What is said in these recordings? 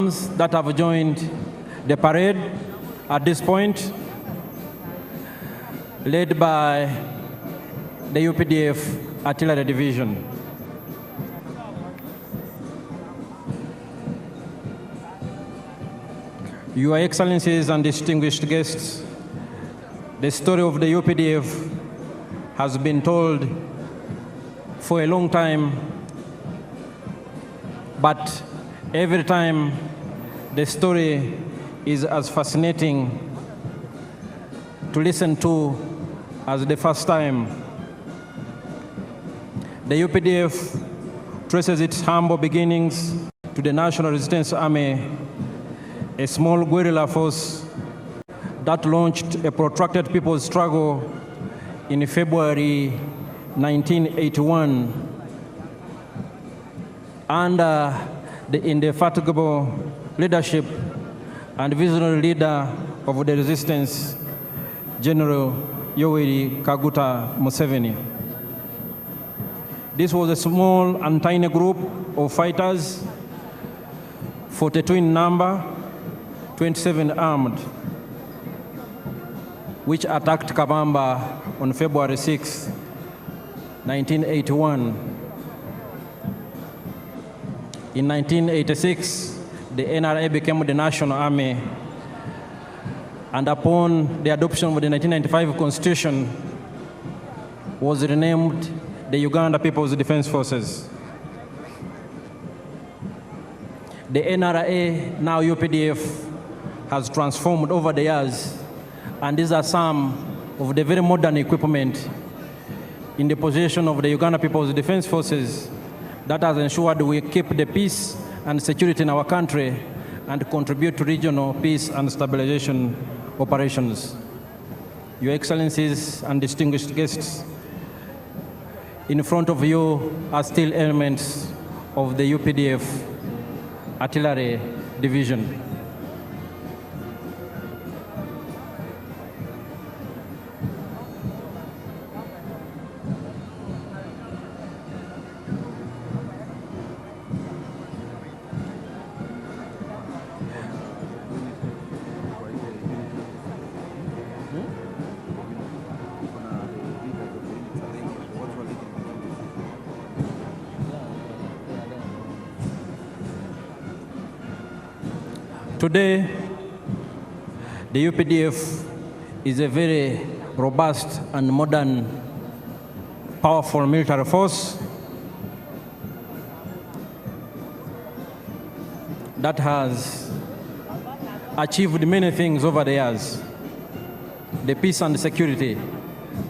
arms that have joined the parade at this point, led by the UPDF Artillery Division. Your Excellencies and distinguished guests, the story of the UPDF has been told for a long time, but every time the story is as fascinating to listen to as the first time. The UPDF traces its humble beginnings to the National Resistance Army, a small guerrilla force that launched a protracted people's struggle in February 1981 under the indefatigable leadership and visionary leader of the resistance, General Yoweri Kaguta Museveni. This was a small and tiny group of fighters, 42 in number, 27 armed, which attacked Kabamba on February 6, 1981. In 1986, the NRA became the National Army, and upon the adoption of the 1995 Constitution, was renamed the Uganda People's Defense Forces. The NRA, now UPDF, has transformed over the years, and these are some of the very modern equipment in the possession of the Uganda People's Defense Forces that has ensured we keep the peace and security in our country and contribute to regional peace and stabilization operations. Your Excellencies and distinguished guests, in front of you are still elements of the UPDF Artillery Division. Today, the UPDF is a very robust and modern, powerful military force that has achieved many things over the years. The peace and security,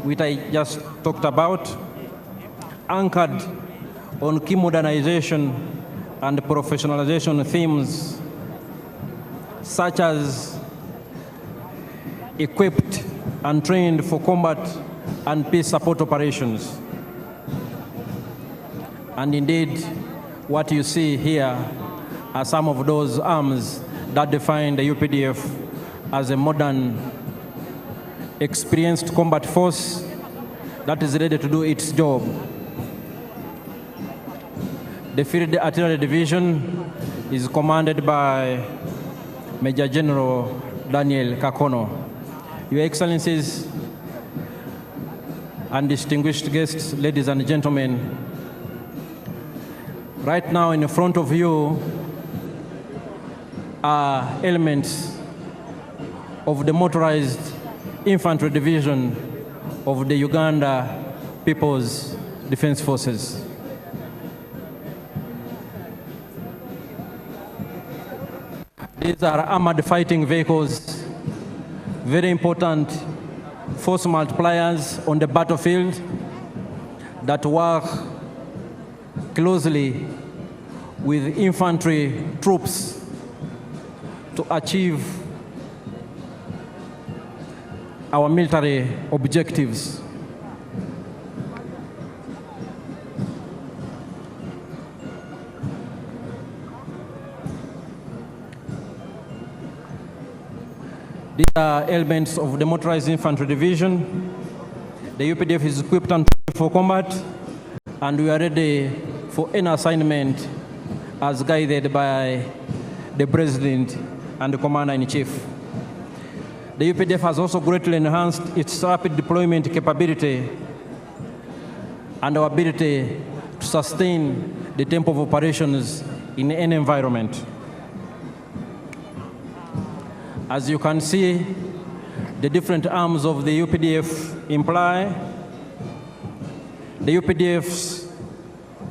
which I just talked about, anchored on key modernization and professionalization themes such as equipped and trained for combat and peace support operations. And indeed, what you see here are some of those arms that define the UPDF as a modern, experienced combat force that is ready to do its job. The Field Artillery Division is commanded by Major General Daniel Kakono. Your Excellencies and distinguished guests, ladies and gentlemen, right now in front of you are elements of the motorized infantry division of the Uganda People's Defense Forces. These are armored fighting vehicles, very important force multipliers on the battlefield that work closely with infantry troops to achieve our military objectives. These are elements of the Motorized Infantry Division. The UPDF is equipped and trained for combat, and we are ready for any assignment as guided by the President and the Commander-in-Chief. The UPDF has also greatly enhanced its rapid deployment capability and our ability to sustain the tempo of operations in any environment. As you can see, the different arms of the UPDF imply the UPDF's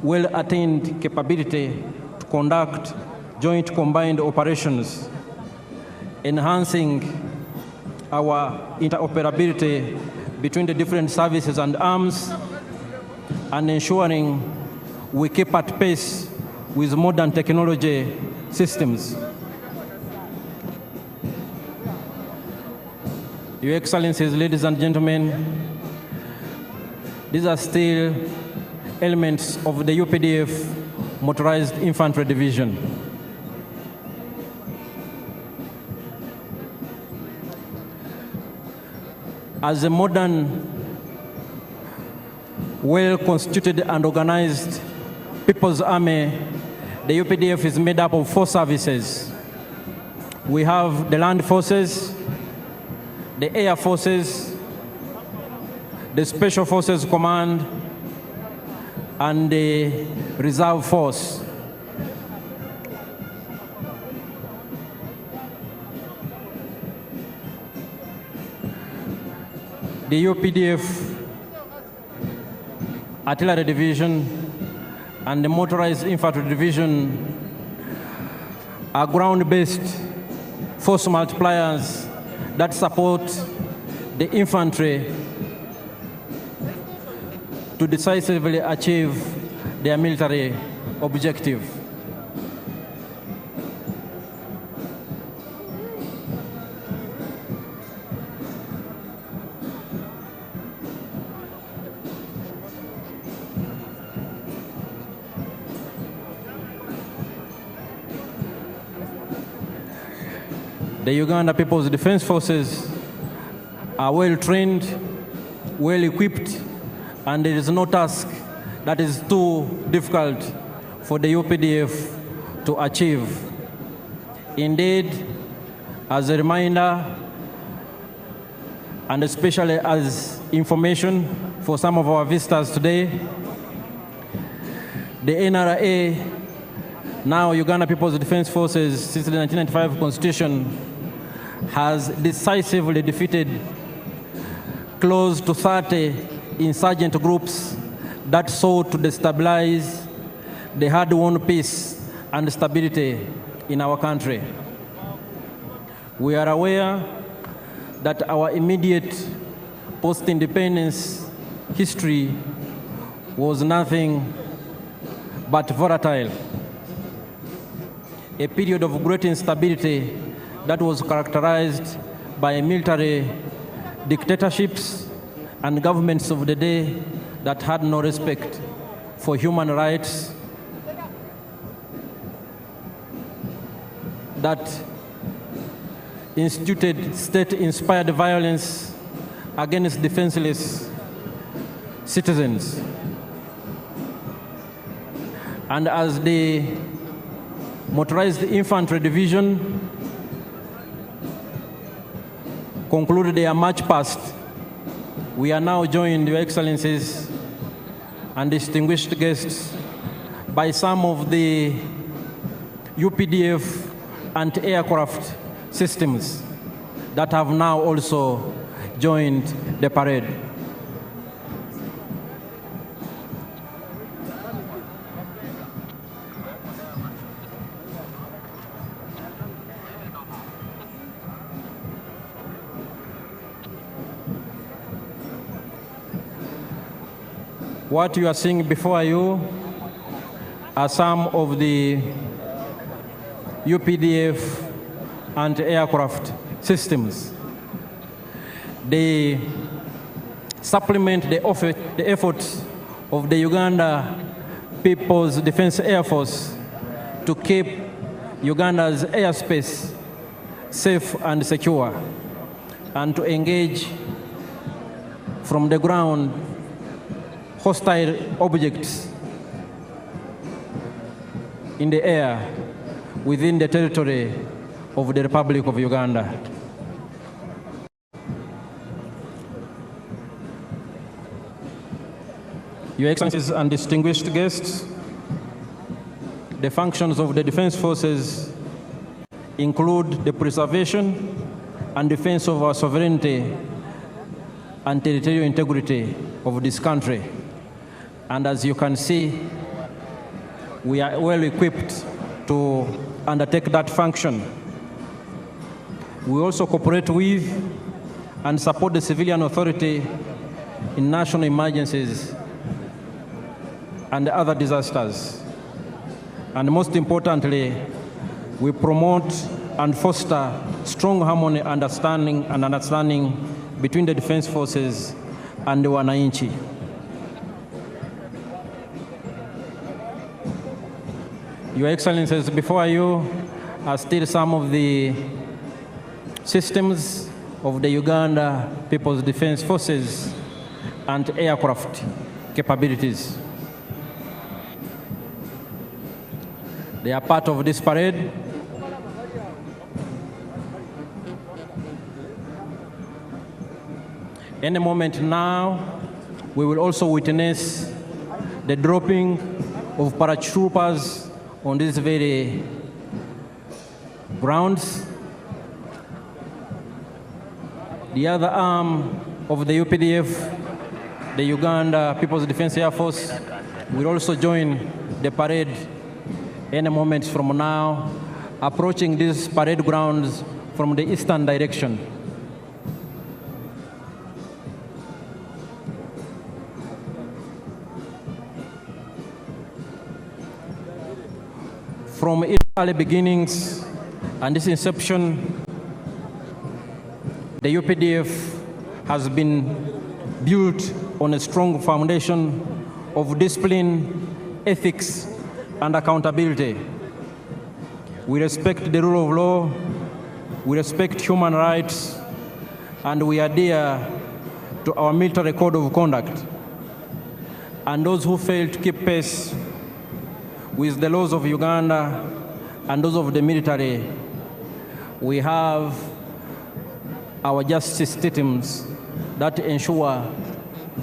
well-attained capability to conduct joint combined operations, enhancing our interoperability between the different services and arms, and ensuring we keep at pace with modern technology systems. Your Excellencies, ladies and gentlemen, these are still elements of the UPDF Motorized Infantry Division. As a modern, well-constituted and organized People's Army, the UPDF is made up of 4 services. We have the Land Forces, the Air Forces, the Special Forces Command, and the Reserve Force. The UPDF Artillery Division and the Motorized Infantry Division are ground-based force multipliers that support the infantry to decisively achieve their military objective. The Uganda People's Defense Forces are well-trained, well-equipped, and there is no task that is too difficult for the UPDF to achieve. Indeed, as a reminder, and especially as information for some of our visitors today, the NRA, now Uganda People's Defense Forces, since the 1995 Constitution, has decisively defeated close to 30 insurgent groups that sought to destabilize the hard-won peace and stability in our country. We are aware that our immediate post-independence history was nothing but volatile, a period of great instability that was characterized by military dictatorships and governments of the day that had no respect for human rights, that instituted state-inspired violence against defenseless citizens. And as the Motorized Infantry Division concluded their march past, we are now joined, Your Excellencies and distinguished guests, by some of the UPDF anti-aircraft systems that have now also joined the parade. What you are seeing before you are some of the UPDF anti-aircraft systems. They supplement the efforts of the Uganda People's Defense Air Force to keep Uganda's airspace safe and secure, and to engage from the ground hostile objects in the air within the territory of the Republic of Uganda. Your Excellencies and distinguished guests, the functions of the Defense Forces include the preservation and defense of our sovereignty and territorial integrity of this country. And as you can see, we are well equipped to undertake that function. We also cooperate with and support the civilian authority in national emergencies and other disasters. And most importantly, we promote and foster strong harmony, understanding between the Defense Forces and the Wananchi. Your Excellencies, before you are still some of the systems of the Uganda People's Defense Forces and aircraft capabilities. They are part of this parade. Any moment now, we will also witness the dropping of paratroopers on these very grounds. The other arm of the UPDF, the Uganda People's Defense Air Force, will also join the parade any moment from now, approaching these parade grounds from the eastern direction. From its early beginnings and its inception, the UPDF has been built on a strong foundation of discipline, ethics, and accountability. We respect the rule of law, we respect human rights, and we adhere to our military code of conduct. And those who fail to keep pace with the laws of Uganda and those of the military, we have our justice systems that ensure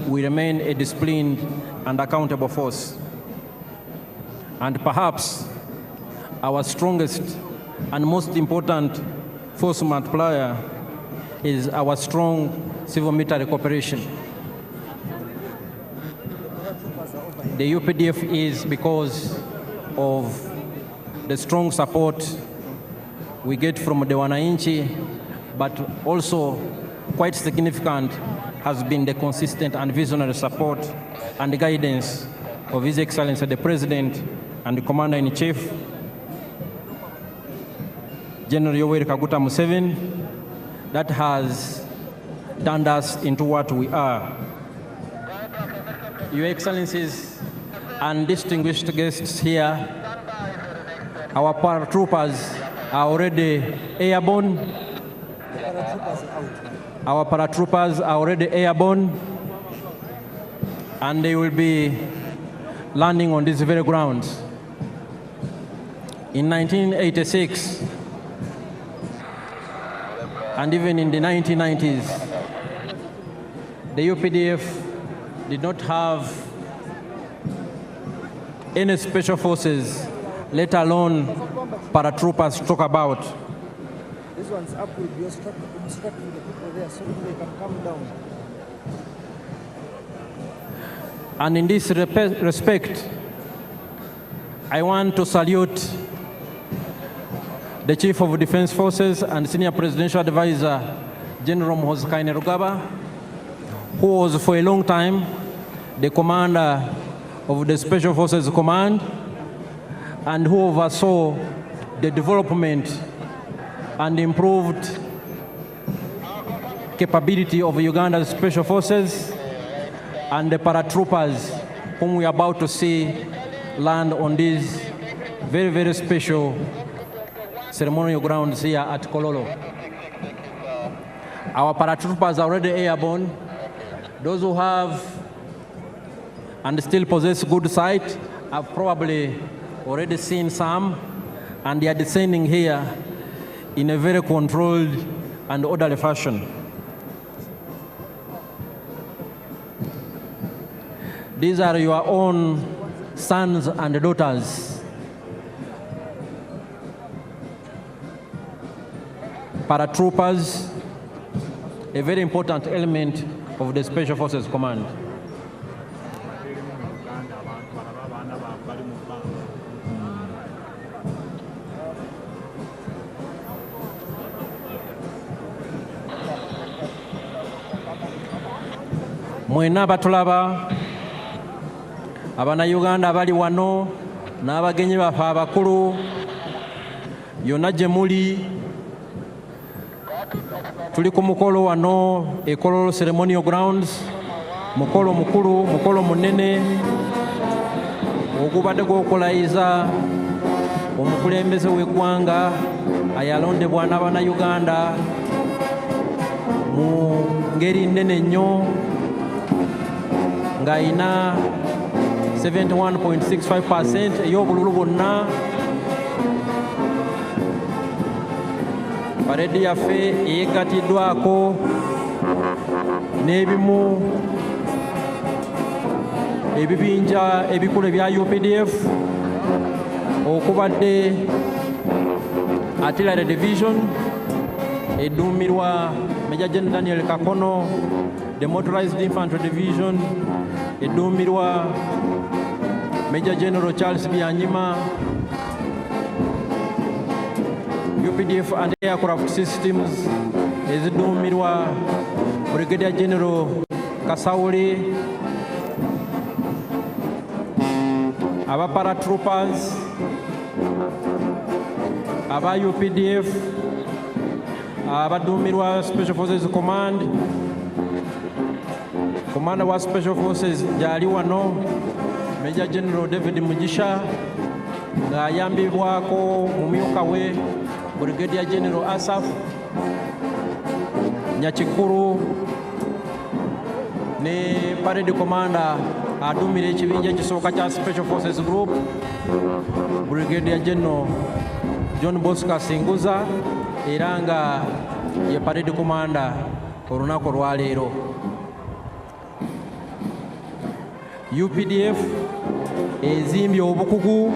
we remain a disciplined and accountable force. And perhaps our strongest and most important force multiplier is our strong civil-military cooperation. The UPDF is because of the strong support we get from the Wananchi, but also quite significant has been the consistent and visionary support and guidance of His Excellency the President and the Commander-in-Chief, General Yoweri Kaguta Museveni, that has turned us into what we are. Your Excellencies and distinguished guests here, our paratroopers are already airborne. Our paratroopers are already airborne, and they will be landing on these very grounds. In 1986, and even in the 1990s, the UPDF did not have any special forces, let alone paratroopers to talk about. This one's up will be obstructing the people there so they can come down. And in this respect, I want to salute the Chief of Defense Forces and Senior Presidential Advisor, General Muhoozi Kainerugaba, who was for a long time the commander of the Special Forces Command and who oversaw the development and improved capability of Uganda's Special Forces and the paratroopers whom we are about to see land on these very, very special ceremonial grounds here at Kololo. Our paratroopers are already airborne. Those who have and still possess good sight have probably already seen some, and they are descending here in a very controlled and orderly fashion. These are your own sons and daughters. Paratroopers, a very important element of the Special Forces Command. Mwena batulaba Abannayuganda abali wano n'abagenyi baffe abakulu yonna gye muli, tuli ku mukolo wano e Kololo Ceremonial Grounds, mukolo mukulu, mukolo munene ogubadde gw'okulayiza omukulembeze w'eggwanga ayalondebwa n'Abannayuganda mu ngeri nnene nnyo ng'ayina 71.65% ey'obululu bwonna. Paredi yaffe eyeggatiddwako n'ebimu ebibinja ebikulu ebya UPDF okubadde Artillery Division edduumirwa Major General Daniel Kakono, the Motorized Infantry Division edduumirwa Major General Charles Byanyima, UPDF and Aircraft Systems ezidduumirwa Brigadier General Kasawule, aba paratroopers, aba UPDF, abadduumirwa Special Forces Command, Commander wa Special Forces gyali wano Major General David Mugisha ng'ayambibwako mumyuka we Brigadier General Asaf Nyakikuru ne Parade Commander aduumira ekibinja ekisooka kya Special Forces Group Brigadier General John Bosco Singuza era nga ye Parade Commander olunaku olwaleero. UPDF ezimbye obukugu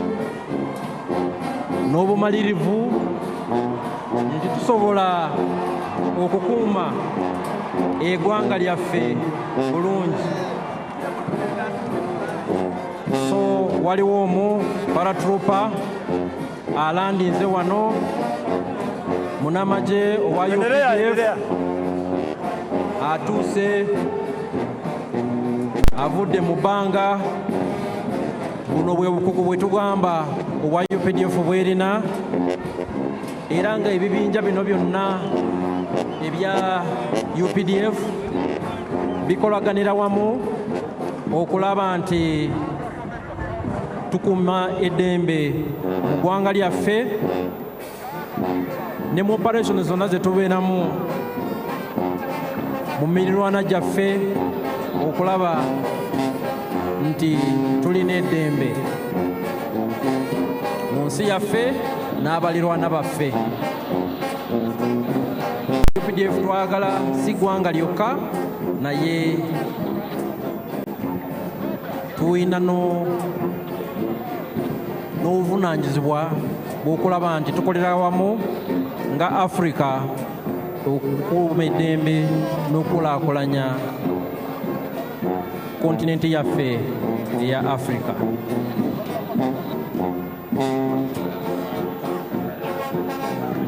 n'obumalirivu nti tusobola okukuuma eggwanga lyaffe bulungi. So waliwo omu paratrooper alandinze wano munamagye owa UPDF atuuse avudde mu bbanga. Buno bwe bukugu bwe tugamba obwa UPDF bwerina, era nga ebibinja bino byonna ebya UPDF bikolaganira wamu okulaba nti tukuuma eddembe mu ggwanga lyaffe ne mu operation zonna ze tubeeramu mu mirirwana gyaffe okulaba nti tulina eddembe mu nsi yaffe n'abalirwana baffe. UPDF twagala si ggwanga lyokka naye tulina n'obuvunaanyizibwa bw'okulaba nti tukolera wamu nga Africa okukuuma eddembe n'okulaakulanya kontinenti yaffe eya Africa.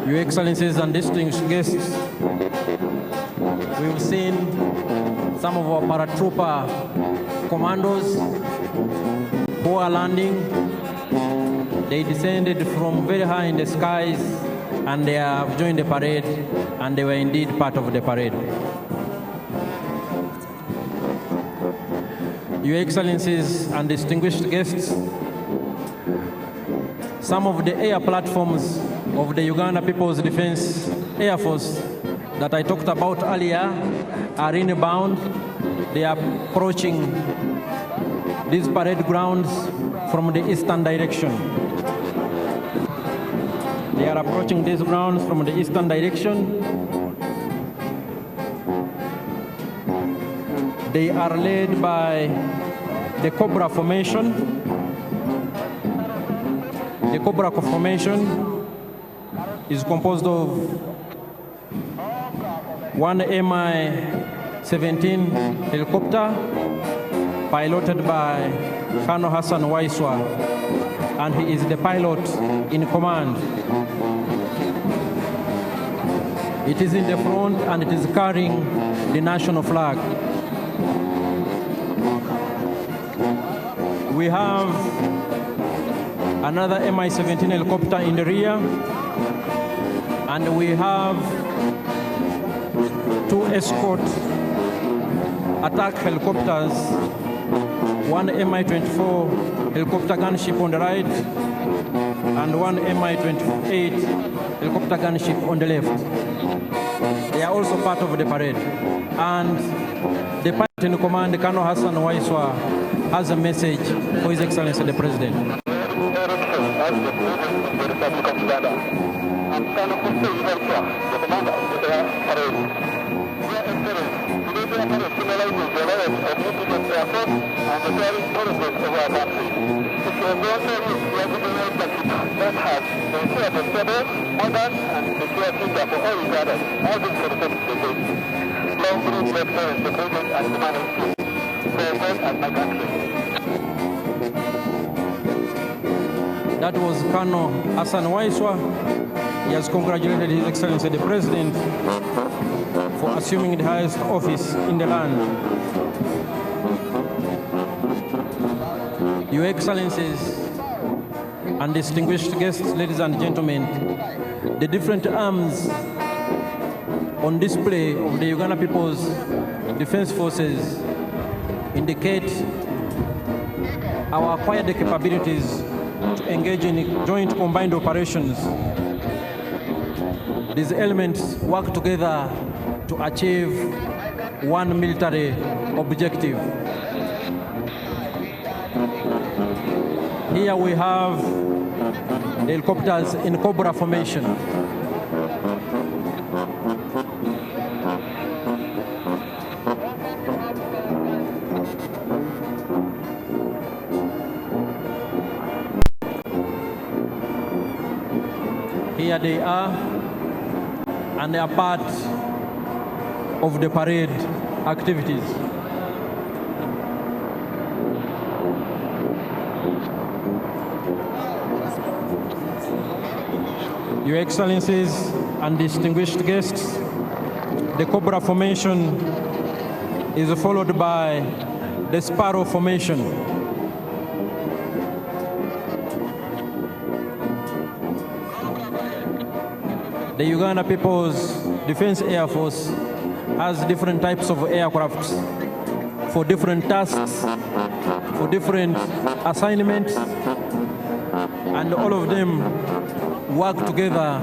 Your Excellencies and distinguished guests, we've seen some of our paratrooper commandos who are landing. They descended from very high in the skies and they have joined the parade, and they were indeed part of the parade. Your Excellencies and distinguished guests, some of the air platforms of the Uganda People's Defense Air Force that I talked about earlier are inbound. They are approaching these parade grounds from the eastern direction. are approaching these grounds from the eastern direction. They are led by the Cobra Formation. The Cobra Formation is composed of one Mi-17 helicopter piloted by Colonel Hassan Waiswa, and he is the pilot in command. It is in the front and it is carrying the national flag. We have another Mi-17 helicopter in the rear, and we have two escort attack helicopters, one Mi-24 helicopter gunship on the right and one Mi-28 helicopter gunship on the left. They are also part of the parade. And the pilot in command, Colonel Hassan Waiswa, has a message for His Excellency the President. I'm Colonel Hussein Waiswa, the commander of the parade. Your Excellency, today we are symbolizing the role of UPDF Air Force and the daring progress of our country. It was also used to recognize that has ensured a stable, modern, and secure future for all Ugandans, all this for the sake. Long live Your Excellency, the President and Commander in Chief, for God and my country. That was Colonel Hassan Waiswa. He has congratulated His Excellency the President for assuming the highest office in the land. Your Excellencies and distinguished guests, ladies and gentlemen, the different arms on display of the Uganda People's Defense Forces indicate our acquired capabilities to engage in joint combined operations. These elements work together to achieve one military objective. Here we have the helicopters in Cobra formation. Here they are, and they are part of the parade activities. Your Excellencies and distinguished guests, the Cobra formation is followed by the Sparrow formation. The Uganda People's Defense Air Force has different types of aircrafts for different tasks, for different assignments, and all of them work together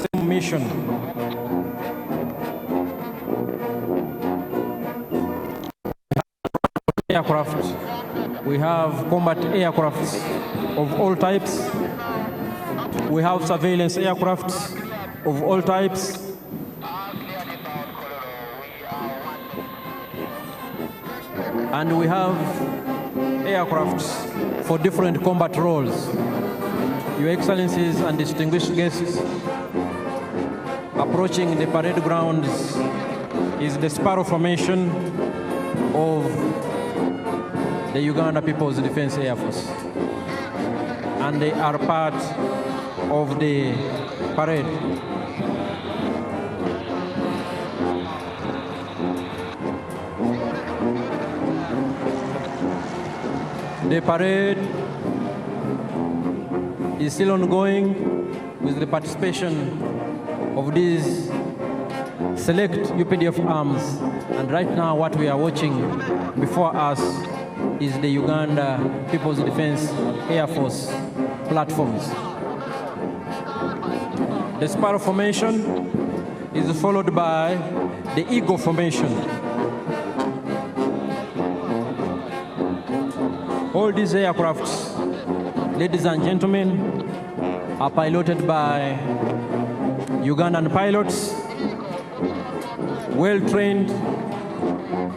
same mission. Aircraft. We have combat aircrafts of all types. We have surveillance aircrafts of all types. And we have aircrafts for different combat roles. Your Excellencies and distinguished guests, approaching the parade grounds is the Sparrow formation of the Uganda People's Defense Air Force. And they are part of the parade. The parade is still ongoing with the participation of these select UPDF arms. And right now what we are watching before us is the Uganda People's Defense Air Force platforms. The Sparrow formation is followed by the Eagle formation. All these aircrafts, ladies and gentlemen, are piloted by Ugandan pilots, well trained,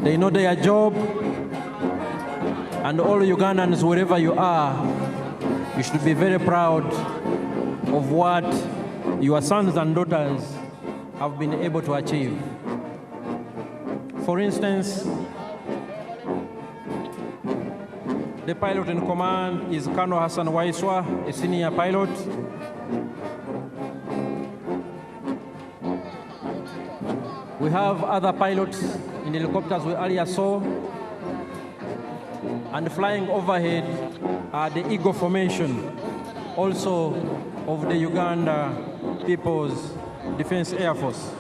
they know their job, and all Ugandans, wherever you are, you should be very proud of what your sons and daughters have been able to achieve. For instance, the pilot in command is Colonel Hassan Waiswa, a senior pilot. We have other pilots in helicopters we earlier saw. And flying overhead are the Eagle Formation, also of the Uganda People's Defense Air Force.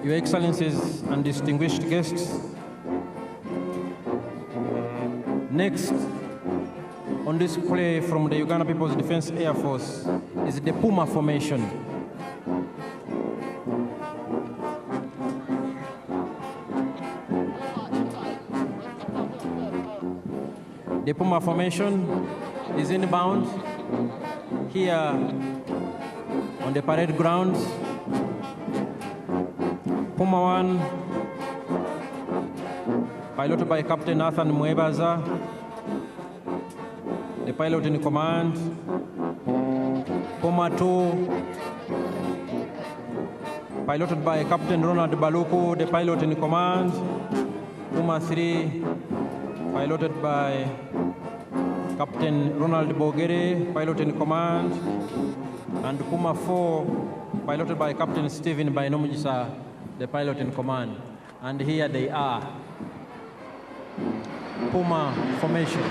Your Excellencies and distinguished guests, next on display from the Uganda People's Defense Air Force is the Puma Formation. The Puma Formation is inbound here on the parade grounds. Puma 1, piloted by Captain Nathan Mwebaza, the pilot in command. Puma 2, piloted by Captain Ronald Baluku, the pilot in command. Puma 3, piloted by Captain Ronald Bogere, pilot in command. And Puma 4, piloted by Captain Stephen Bainomujisa, the pilot in command. And here they are. Puma Formation.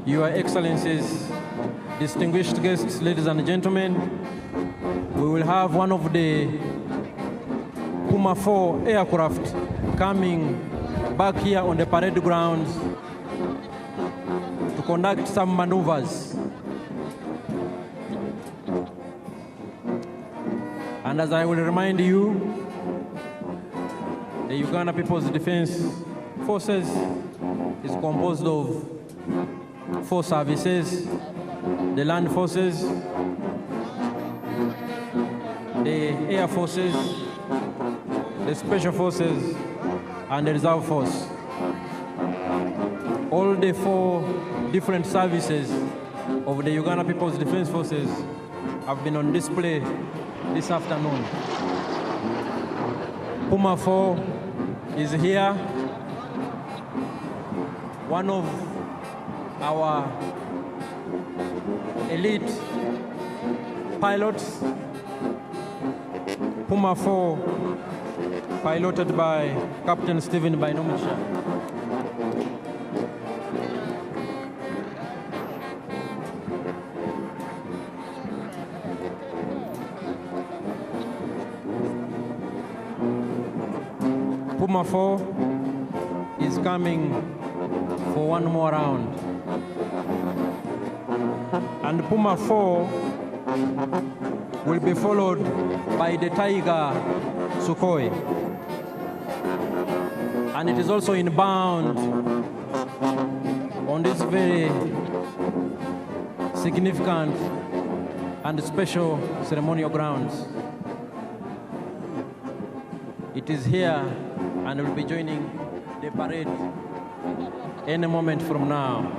Your Excellencies, distinguished guests, ladies and gentlemen, we will have one of the Puma 4 aircraft coming back here on the parade grounds to conduct some maneuvers. And as I will remind you, the Uganda People's Defense Forces is composed of 4 services: the Land Forces, the Air Forces, the Special Forces, and the Reserve Force. All the 4 different services of the Uganda People's Defense Forces have been on display this afternoon. Puma 4 is here, one of our elite pilots. Puma 4, piloted by Captain Stephen Bainomujisa. Puma 4 is coming for one more round. And Puma 4 will be followed by the Tiger Sukhoi. And it is also inbound on this very significant and special ceremonial grounds. It is here and will be joining the parade any moment from now.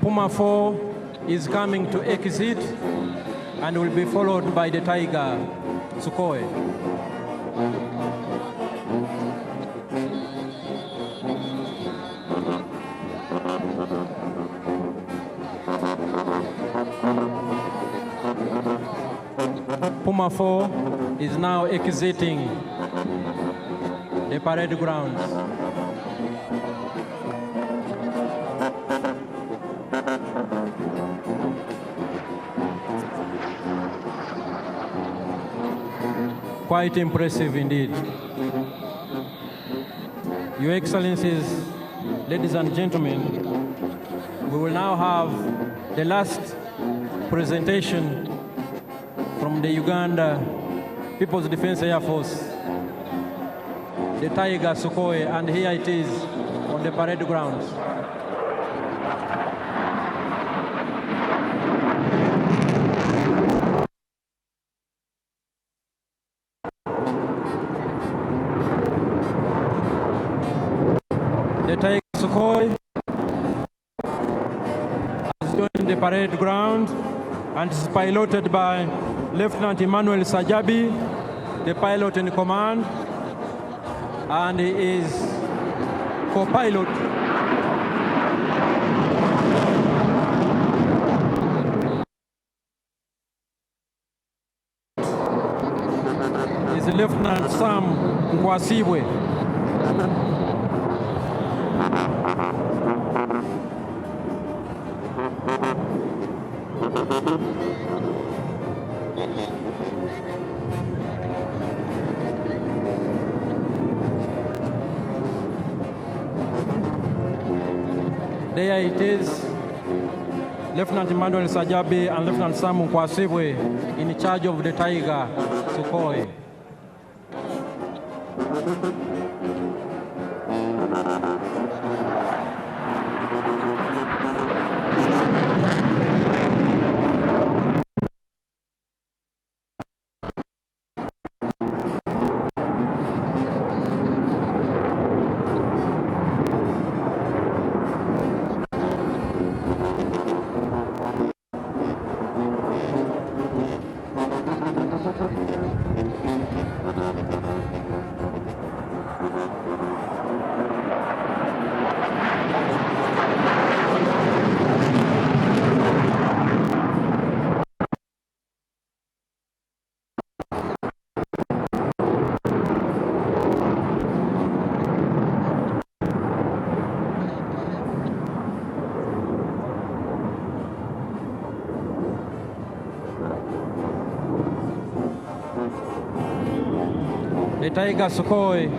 Puma 4 is coming to exit and will be followed by the Tiger Sukhoi. Puma 4 is now exiting the parade grounds. Quite impressive indeed. Your Excellencies, ladies and gentlemen, we will now have the last presentation from the Uganda People's Defense Air Force, the Tiger Sukhoi, and here it is on the parade grounds. The Tiger Sukhoi has joined the parade ground and is piloted by Lieutenant Emmanuel Sajabi, the pilot in command, and he is co-pilot is Lieutenant Sam Nkwasibwe. There it is, Lieutenant Emmanuel Sajabi and Lieutenant Sam Nkwasibwe in charge of the Tiger Sukhoi. The Tiger Sukhoi